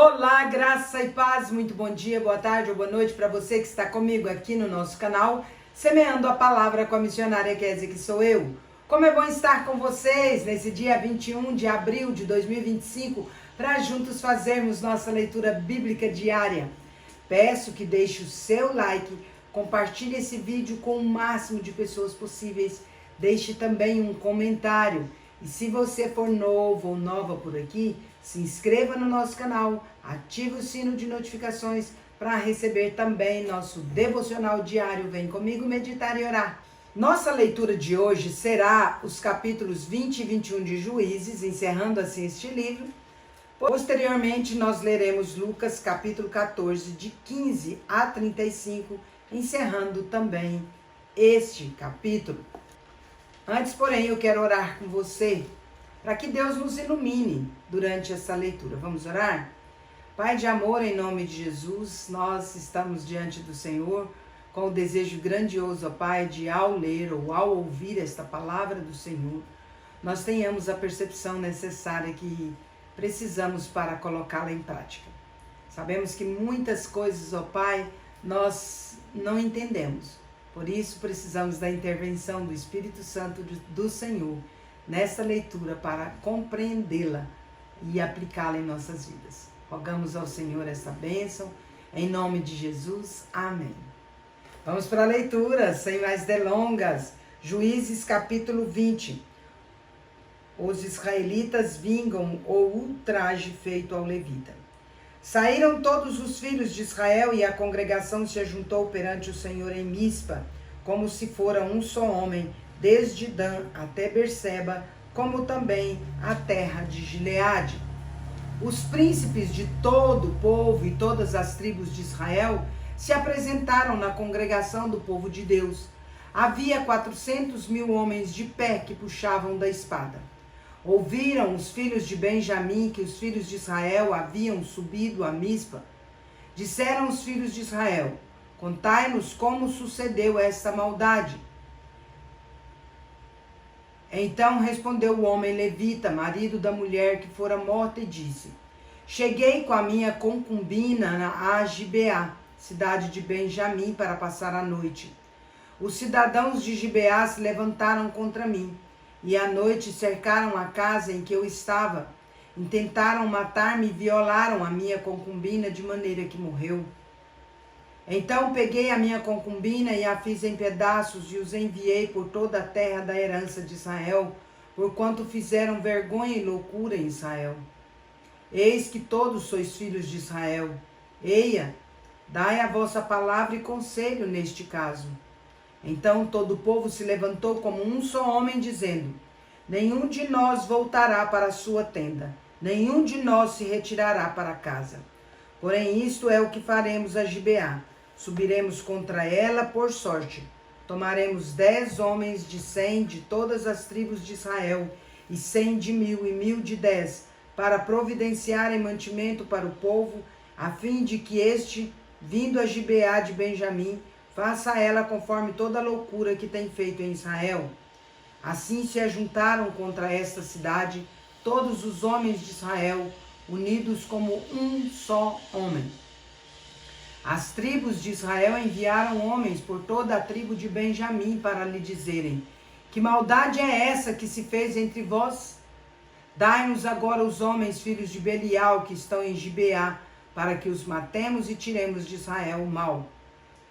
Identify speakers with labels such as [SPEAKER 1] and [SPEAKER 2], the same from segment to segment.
[SPEAKER 1] Olá, graça e paz, muito bom dia, boa tarde ou boa noite para você que está comigo aqui no nosso canal, Semeando a Palavra com a missionária Kézia, que sou eu. Como é bom estar com vocês nesse dia 21 de abril de 2025, para juntos fazermos nossa leitura bíblica diária. Peço que deixe o seu like, compartilhe esse vídeo com o máximo de pessoas possíveis, deixe também um comentário. E se você for novo ou nova por aqui, se inscreva no nosso canal, ative o sino de notificações para receber também nosso devocional diário. Vem comigo meditar e orar. Nossa leitura de hoje será os capítulos 20 e 21 de Juízes, encerrando assim este livro. Posteriormente, nós leremos Lucas capítulo 14, de 15 a 35, encerrando também este capítulo. Antes, porém, eu quero orar com você, para que Deus nos ilumine durante essa leitura. Vamos orar? Pai de amor, em nome de Jesus, nós estamos diante do Senhor com o desejo grandioso, ó Pai, de ao ler ou ao ouvir esta palavra do Senhor, nós tenhamos a percepção necessária que precisamos para colocá-la em prática. Sabemos que muitas coisas, ó Pai, nós não entendemos. Por isso, precisamos da intervenção do Espírito Santo do Senhor nessa leitura para compreendê-la e aplicá-la em nossas vidas. Rogamos ao Senhor essa bênção, em nome de Jesus. Amém. Vamos para a leitura, sem mais delongas. Juízes capítulo 20. Os israelitas vingam o ultraje feito ao levita. Saíram todos os filhos de Israel e a congregação se ajuntou perante o Senhor em Mispa, como se fora um só homem, desde Dan até Berseba, como também a terra de Gileade. Os príncipes de todo o povo e todas as tribos de Israel se apresentaram na congregação do povo de Deus. Havia 400.000 homens de pé que puxavam da espada. Ouviram os filhos de Benjamim que os filhos de Israel haviam subido a Mispa. Disseram os filhos de Israel: contai-nos como sucedeu esta maldade. Então respondeu o homem levita, marido da mulher que fora morta, e disse: cheguei com a minha concubina a Gibeá, cidade de Benjamim, para passar a noite. Os cidadãos de Gibeá se levantaram contra mim, e à noite cercaram a casa em que eu estava. Intentaram matar-me e violaram a minha concubina de maneira que morreu. Então peguei a minha concubina e a fiz em pedaços e os enviei por toda a terra da herança de Israel, porquanto fizeram vergonha e loucura em Israel. Eis que todos sois filhos de Israel. Eia, dai a vossa palavra e conselho neste caso. Então todo o povo se levantou como um só homem, dizendo: nenhum de nós voltará para a sua tenda, nenhum de nós se retirará para casa. Porém isto é o que faremos a Gibeá. Subiremos contra ela por sorte. Tomaremos 10 homens de 100 de todas as tribos de Israel, e 100 de 1.000 e 1.000 de 10, para providenciarem mantimento para o povo, a fim de que este, vindo a Gibeá de Benjamim, faça a ela conforme toda a loucura que tem feito em Israel. Assim se ajuntaram contra esta cidade todos os homens de Israel, unidos como um só homem. As tribos de Israel enviaram homens por toda a tribo de Benjamim para lhe dizerem: que maldade é essa que se fez entre vós? Dai-nos agora os homens filhos de Belial que estão em Gibeá, para que os matemos e tiremos de Israel o mal.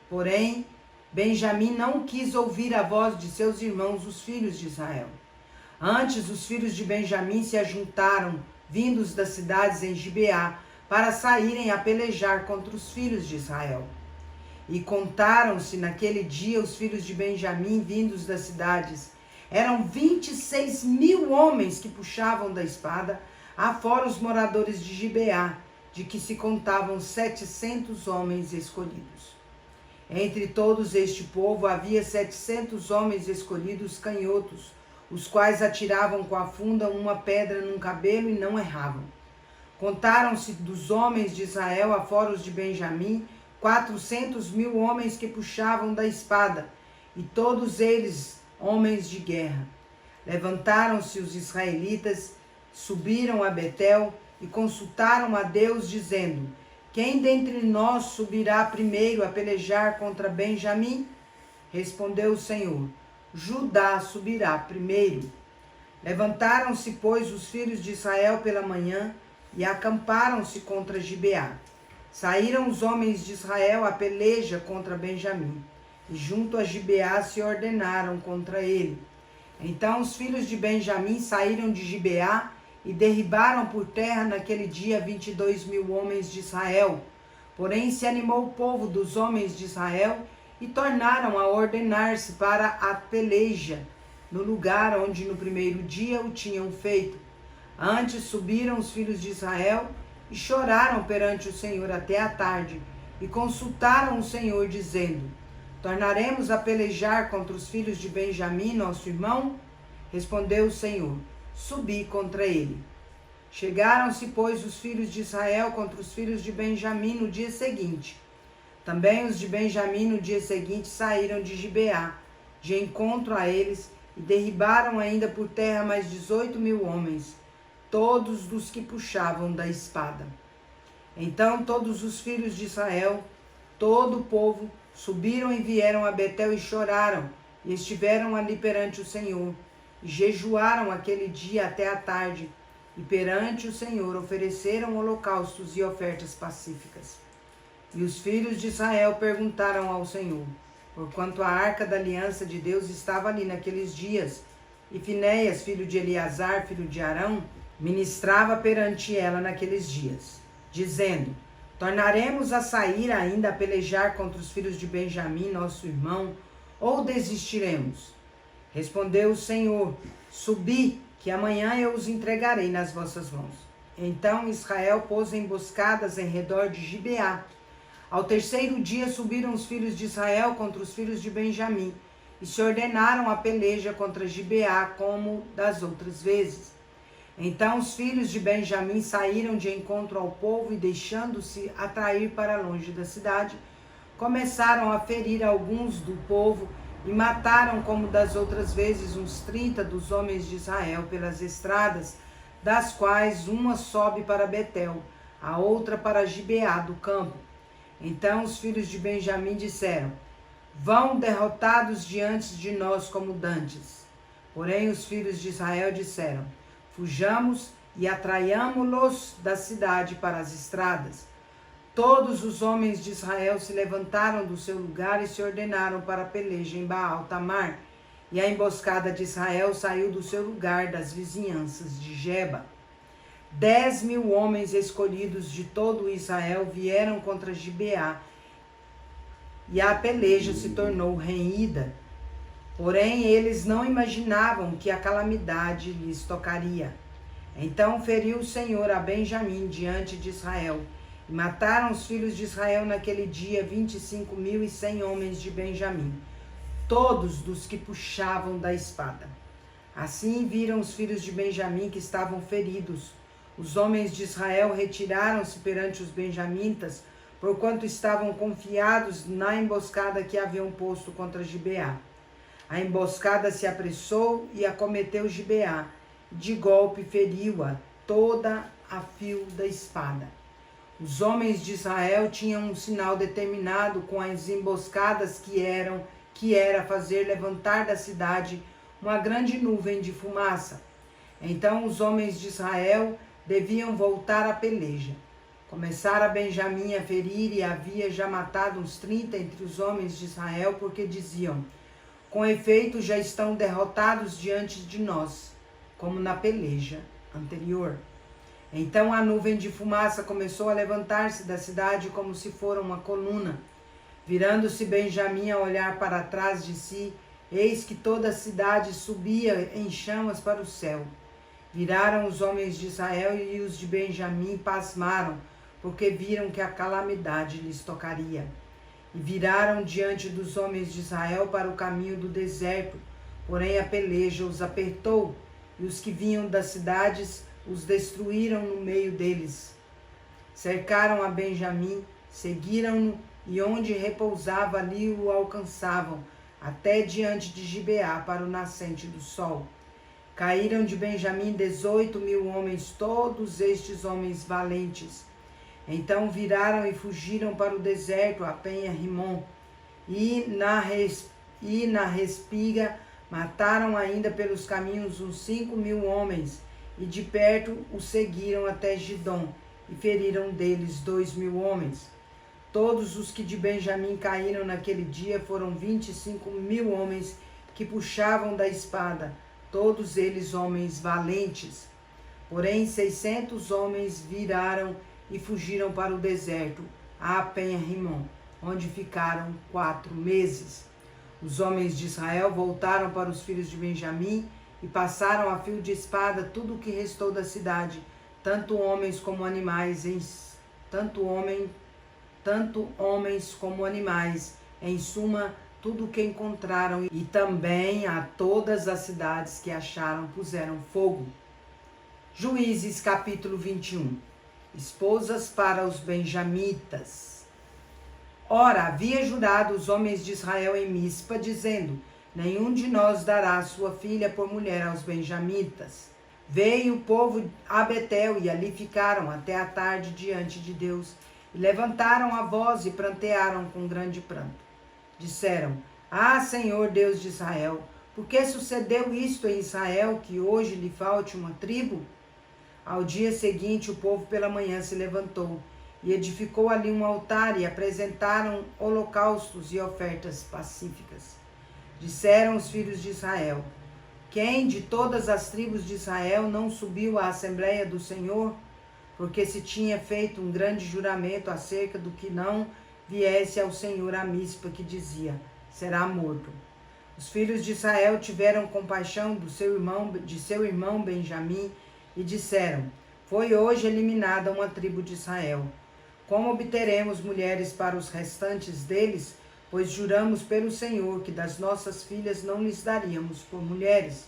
[SPEAKER 1] Porém, Benjamim não quis ouvir a voz de seus irmãos, os filhos de Israel. Antes, os filhos de Benjamim se ajuntaram, vindos das cidades em Gibeá, para saírem a pelejar contra os filhos de Israel. E contaram-se naquele dia os filhos de Benjamim, vindos das cidades. Eram 26.000 homens que puxavam da espada, afora os moradores de Gibeá, de que se contavam 700 homens escolhidos. Entre todos este povo havia 700 homens escolhidos canhotos, os quais atiravam com a funda uma pedra num cabelo e não erravam. Contaram-se dos homens de Israel, afora os de Benjamim, 400.000 homens que puxavam da espada, e todos eles homens de guerra. Levantaram-se os israelitas, subiram a Betel e consultaram a Deus, dizendo: quem dentre nós subirá primeiro a pelejar contra Benjamim? Respondeu o Senhor: Judá subirá primeiro. Levantaram-se, pois, os filhos de Israel pela manhã e acamparam-se contra Gibeá. Saíram os homens de Israel a peleja contra Benjamim, e junto a Gibeá se ordenaram contra ele. Então os filhos de Benjamim saíram de Gibeá e derribaram por terra naquele dia 22.000 homens de Israel. Porém se animou o povo dos homens de Israel e tornaram a ordenar-se para a peleja, no lugar onde no primeiro dia o tinham feito. Antes subiram os filhos de Israel e choraram perante o Senhor até a tarde, e consultaram o Senhor, dizendo: tornaremos a pelejar contra os filhos de Benjamim, nosso irmão? Respondeu o Senhor: subi contra ele. Chegaram-se, pois, os filhos de Israel contra os filhos de Benjamim no dia seguinte. Também os de Benjamim no dia seguinte saíram de Gibeá, de encontro a eles, e derribaram ainda por terra mais 18.000 homens, todos dos que puxavam da espada. Então todos os filhos de Israel, todo o povo, subiram e vieram a Betel e choraram, e estiveram ali perante o Senhor, e jejuaram aquele dia até a tarde, e perante o Senhor ofereceram holocaustos e ofertas pacíficas. E os filhos de Israel perguntaram ao Senhor, porquanto a arca da aliança de Deus estava ali naqueles dias, e Finéias, filho de Eleazar, filho de Arão, ministrava perante ela naqueles dias, dizendo: tornaremos a sair ainda a pelejar contra os filhos de Benjamim, nosso irmão, ou desistiremos? Respondeu o Senhor: subi, que amanhã eu os entregarei nas vossas mãos. Então Israel pôs emboscadas em redor de Gibeá. Ao terceiro dia subiram os filhos de Israel contra os filhos de Benjamim, e se ordenaram a peleja contra Gibeá como das outras vezes. Então os filhos de Benjamim saíram de encontro ao povo e, deixando-se atrair para longe da cidade, começaram a ferir alguns do povo e mataram, como das outras vezes, uns 30 dos homens de Israel pelas estradas, das quais uma sobe para Betel, a outra para Gibeá do campo. Então os filhos de Benjamim disseram: vão derrotados diante de nós como dantes. Porém os filhos de Israel disseram: fujamos e atraiamo-los da cidade para as estradas. Todos os homens de Israel se levantaram do seu lugar e se ordenaram para a peleja em Baal-Tamar, e a emboscada de Israel saiu do seu lugar das vizinhanças de Geba. 10.000 homens escolhidos de todo Israel vieram contra Gibeá, e a peleja se tornou renhida. Porém eles não imaginavam que a calamidade lhes tocaria. Então feriu o Senhor a Benjamim diante de Israel, e mataram os filhos de Israel naquele dia 25.100 homens de Benjamim, todos dos que puxavam da espada. Assim viram os filhos de Benjamim que estavam feridos. Os homens de Israel retiraram-se perante os benjamitas, porquanto estavam confiados na emboscada que haviam posto contra Gibeá. A emboscada se apressou e acometeu Gibeá, de golpe feriu-a toda a fio da espada. Os homens de Israel tinham um sinal determinado com as emboscadas que era fazer levantar da cidade uma grande nuvem de fumaça. Então os homens de Israel deviam voltar à peleja. Começara Benjamim a ferir e havia já matado uns 30 entre os homens de Israel, porque diziam: com efeito já estão derrotados diante de nós, como na peleja anterior. Então a nuvem de fumaça começou a levantar-se da cidade como se fora uma coluna. Virando-se Benjamim a olhar para trás de si, eis que toda a cidade subia em chamas para o céu. Viraram os homens de Israel e os de Benjamim pasmaram, porque viram que a calamidade lhes tocaria. E viraram diante dos homens de Israel para o caminho do deserto, porém a peleja os apertou, e os que vinham das cidades os destruíram no meio deles. Cercaram a Benjamim, seguiram-no, e onde repousava ali o alcançavam, até diante de Gibeá para o nascente do sol. Caíram de Benjamim 18.000 homens, todos estes homens valentes. Então viraram e fugiram para o deserto, a penha Rimon, e na respiga mataram ainda pelos caminhos uns 5.000 homens, e de perto os seguiram até Gidom, e feriram deles 2.000 homens. Todos os que de Benjamim caíram naquele dia foram 25.000 homens que puxavam da espada, todos eles homens valentes. Porém 600 homens viraram e fugiram para o deserto, a penha Rimon, onde ficaram 4 meses. Os homens de Israel voltaram para os filhos de Benjamim e passaram a fio de espada tudo o que restou da cidade, tanto homens como animais, em suma, tudo o que encontraram, e também a todas as cidades que acharam puseram fogo. Juízes capítulo 21. Esposas para os benjamitas. Ora, havia jurado os homens de Israel em Mispa, dizendo: nenhum de nós dará sua filha por mulher aos benjamitas. Veio o povo a Betel e ali ficaram até a tarde diante de Deus, e levantaram a voz e prantearam com grande pranto. Disseram: ah, Senhor Deus de Israel, por que sucedeu isto em Israel, que hoje lhe falte uma tribo? Ao dia seguinte, o povo pela manhã se levantou e edificou ali um altar e apresentaram holocaustos e ofertas pacíficas. Disseram os filhos de Israel: quem de todas as tribos de Israel não subiu à Assembleia do Senhor? Porque se tinha feito um grande juramento acerca do que não viesse ao Senhor a Mispa, que dizia: será morto. Os filhos de Israel tiveram compaixão de seu irmão Benjamim e disseram: foi hoje eliminada uma tribo de Israel. Como obteremos mulheres para os restantes deles? Pois juramos pelo Senhor que das nossas filhas não lhes daríamos por mulheres.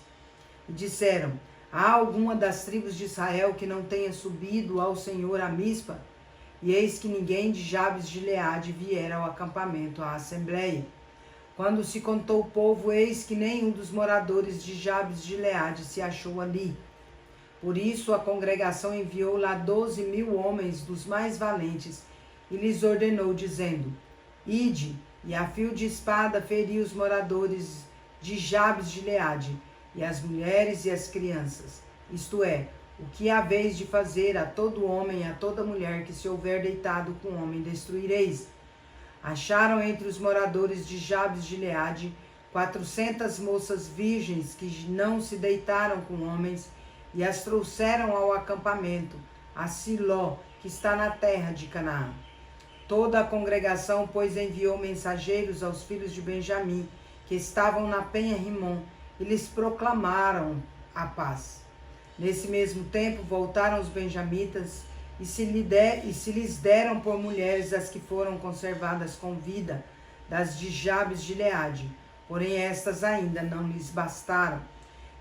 [SPEAKER 1] E disseram: há alguma das tribos de Israel que não tenha subido ao Senhor a Mispa? E eis que ninguém de Jabes de Gileade viera ao acampamento, à assembleia. Quando se contou o povo, eis que nenhum dos moradores de Jabes de Gileade se achou ali. Por isso a congregação enviou lá 12.000 homens dos mais valentes, e lhes ordenou, dizendo: ide, e a fio de espada feri os moradores de Jabes de Gileade, e as mulheres e as crianças, isto é, o que haveis de fazer a todo homem e a toda mulher que se houver deitado com homem destruireis. Acharam entre os moradores de Jabes de Gileade 400 moças virgens que não se deitaram com homens, e as trouxeram ao acampamento, a Siló, que está na terra de Canaã. Toda a congregação, pois, enviou mensageiros aos filhos de Benjamim, que estavam na penha Rimon, e lhes proclamaram a paz. Nesse mesmo tempo voltaram os benjamitas e se lhes deram por mulheres as que foram conservadas com vida, das de Jabes de Gileade, porém estas ainda não lhes bastaram.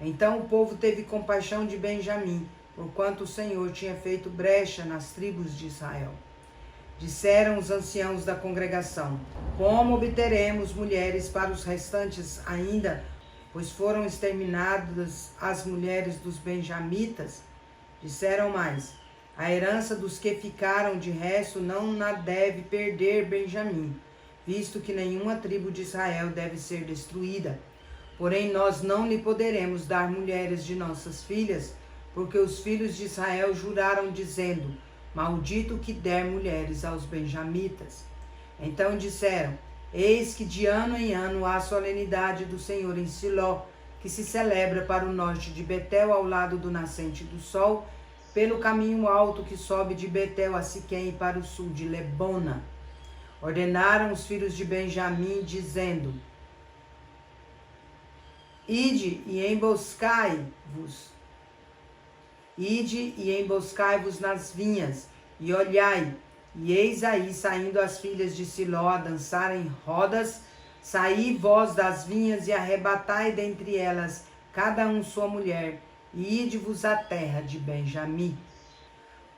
[SPEAKER 1] Então o povo teve compaixão de Benjamim, porquanto o Senhor tinha feito brecha nas tribos de Israel. Disseram os anciãos da congregação: como obteremos mulheres para os restantes ainda, pois foram exterminadas as mulheres dos benjamitas? Disseram mais: a herança dos que ficaram de resto não na deve perder Benjamim, visto que nenhuma tribo de Israel deve ser destruída. Porém nós não lhe poderemos dar mulheres de nossas filhas, porque os filhos de Israel juraram, dizendo: maldito que der mulheres aos benjamitas. Então disseram: eis que de ano em ano há a solenidade do Senhor em Siló, que se celebra para o norte de Betel, ao lado do nascente do sol, pelo caminho alto que sobe de Betel a Siquém, e para o sul de Lebona. Ordenaram os filhos de Benjamim, dizendo: ide e emboscai-vos nas vinhas, e olhai, e eis aí saindo as filhas de Siló a dançar em rodas. Saí vós das vinhas e arrebatai dentre elas cada um sua mulher, e ide-vos à terra de Benjamim.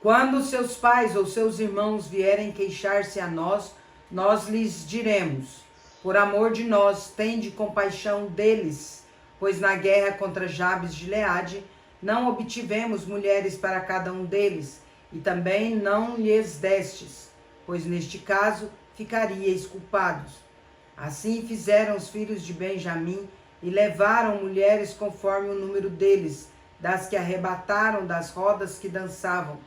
[SPEAKER 1] Quando seus pais ou seus irmãos vierem queixar-se a nós, nós lhes diremos: por amor de nós, tende compaixão deles, pois na guerra contra Jabes de Gileade não obtivemos mulheres para cada um deles, e também não lhes destes, pois neste caso ficaríeis culpados. Assim fizeram os filhos de Benjamim, e levaram mulheres conforme o número deles, das que arrebataram das rodas que dançavam,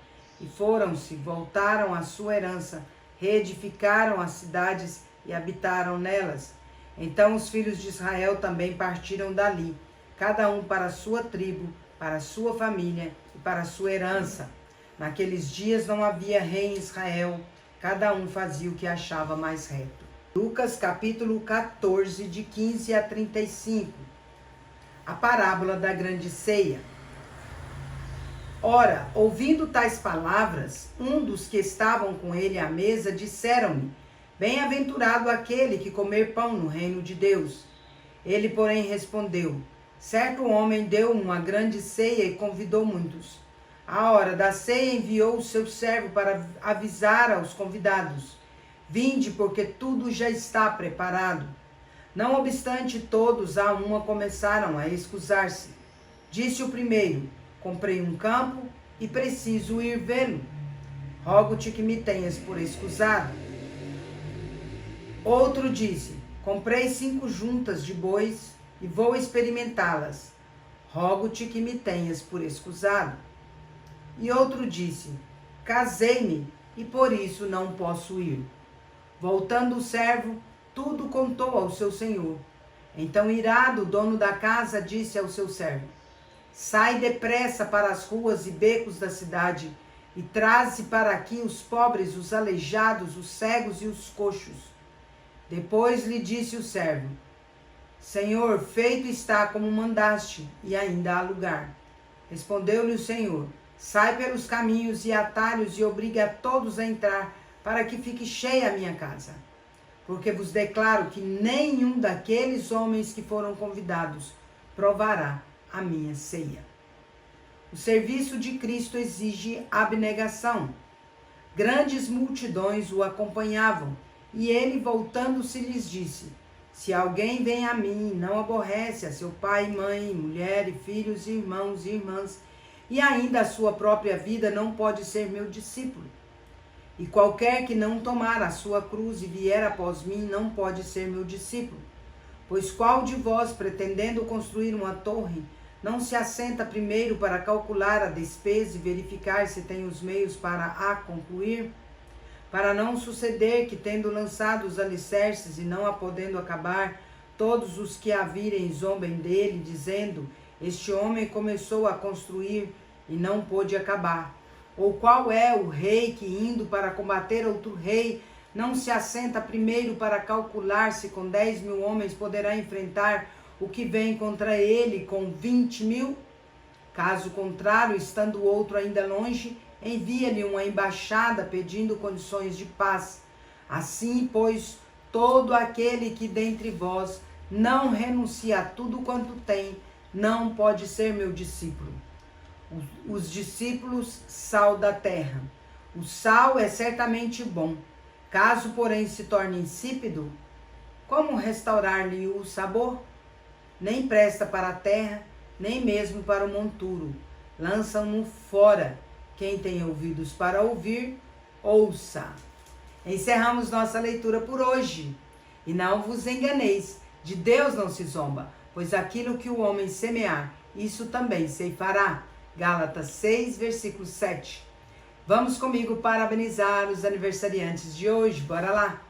[SPEAKER 1] e foram-se, voltaram à sua herança, reedificaram as cidades e habitaram nelas. Então os filhos de Israel também partiram dali, cada um para a sua tribo, para a sua família e para a sua herança. Naqueles dias não havia rei em Israel, cada um fazia o que achava mais reto. Lucas capítulo 14, de 15 a 35. A parábola da grande ceia. Ora, ouvindo tais palavras, um dos que estavam com ele à mesa disseram-lhe: Bem-aventurado aquele que comer pão no reino de Deus. Ele, porém, respondeu: Certo homem deu uma grande ceia e convidou muitos. À hora da ceia enviou o seu servo para avisar aos convidados: Vinde, porque tudo já está preparado. Não obstante, todos a uma começaram a excusar-se. Disse o primeiro: Comprei um campo e preciso ir vê-lo. Rogo-te que me tenhas por escusado. Outro disse: Comprei 5 juntas de bois e vou experimentá-las. Rogo-te que me tenhas por escusado. E outro disse: Casei-me e por isso não posso ir. Voltando o servo, tudo contou ao seu senhor. Então, irado, o dono da casa disse ao seu servo: Sai depressa para as ruas e becos da cidade e traze para aqui os pobres, os aleijados, os cegos e os coxos. Depois lhe disse o servo: Senhor, feito está como mandaste, e ainda há lugar. Respondeu-lhe o Senhor: Sai pelos caminhos e atalhos e obriga a todos a entrar, para que fique cheia a minha casa. Porque vos declaro que nenhum daqueles homens que foram convidados provará a minha ceia. O serviço de Cristo exige abnegação. Grandes multidões o acompanhavam, e ele, voltando-se, lhes disse: Se alguém vem a mim e não aborrece a seu pai e mãe, mulher e filhos, irmãos e irmãs, e ainda a sua própria vida, não pode ser meu discípulo. E qualquer que não tomar a sua cruz e vier após mim, não pode ser meu discípulo. Pois qual de vós, pretendendo construir uma torre, não se assenta primeiro para calcular a despesa e verificar se tem os meios para a concluir? Para não suceder que, tendo lançado os alicerces e não a podendo acabar, todos os que a virem zombem dele, dizendo: Este homem começou a construir e não pôde acabar. Ou qual é o rei que, indo para combater outro rei, não se assenta primeiro para calcular se com 10.000 homens poderá enfrentar o que vem contra ele com 20.000? Caso contrário, estando o outro ainda longe, envia-lhe uma embaixada pedindo condições de paz. Assim, pois, todo aquele que dentre vós não renuncia a tudo quanto tem, não pode ser meu discípulo. Os discípulos, sal da terra. O sal é certamente bom. Caso, porém, se torne insípido, como restaurar-lhe o sabor? Nem presta para a terra, nem mesmo para o monturo. Lançam-no fora. Quem tem ouvidos para ouvir, ouça. Encerramos nossa leitura por hoje. E não vos enganeis, de Deus não se zomba, pois aquilo que o homem semear, isso também ceifará. Gálatas 6, versículo 7. Vamos comigo parabenizar os aniversariantes de hoje. Bora lá!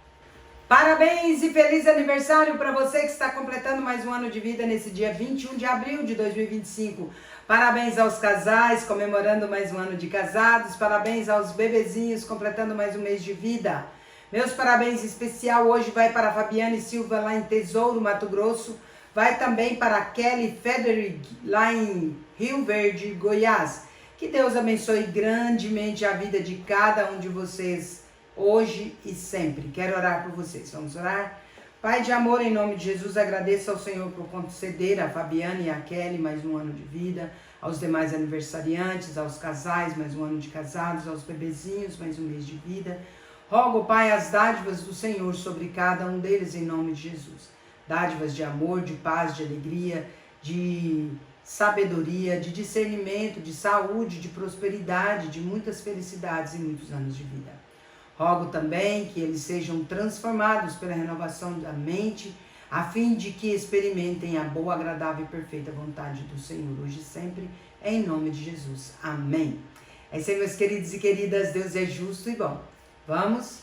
[SPEAKER 1] Parabéns e feliz aniversário para você que está completando mais um ano de vida nesse dia 21 de abril de 2025. Parabéns aos casais comemorando mais um ano de casados. Parabéns aos bebezinhos completando mais um mês de vida. Meus parabéns especial hoje vai para a Fabiane Silva lá em Tesouro, Mato Grosso. Vai também para a Kelly Frederick lá em Rio Verde, Goiás. Que Deus abençoe grandemente a vida de cada um de vocês hoje e sempre. Quero orar por vocês. Vamos orar? Pai de amor, em nome de Jesus, agradeço ao Senhor por conceder a Fabiana e a Kelly mais um ano de vida, aos demais aniversariantes, aos casais, mais um ano de casados, aos bebezinhos, mais um mês de vida. Rogo, Pai, as dádivas do Senhor sobre cada um deles, em nome de Jesus. Dádivas de amor, de paz, de alegria, de sabedoria, de discernimento, de saúde, de prosperidade, de muitas felicidades e muitos anos de vida. Rogo também que eles sejam transformados pela renovação da mente, a fim de que experimentem a boa, agradável e perfeita vontade do Senhor, hoje e sempre, em nome de Jesus. Amém. É isso aí, meus queridos e queridas, Deus é justo e bom. Vamos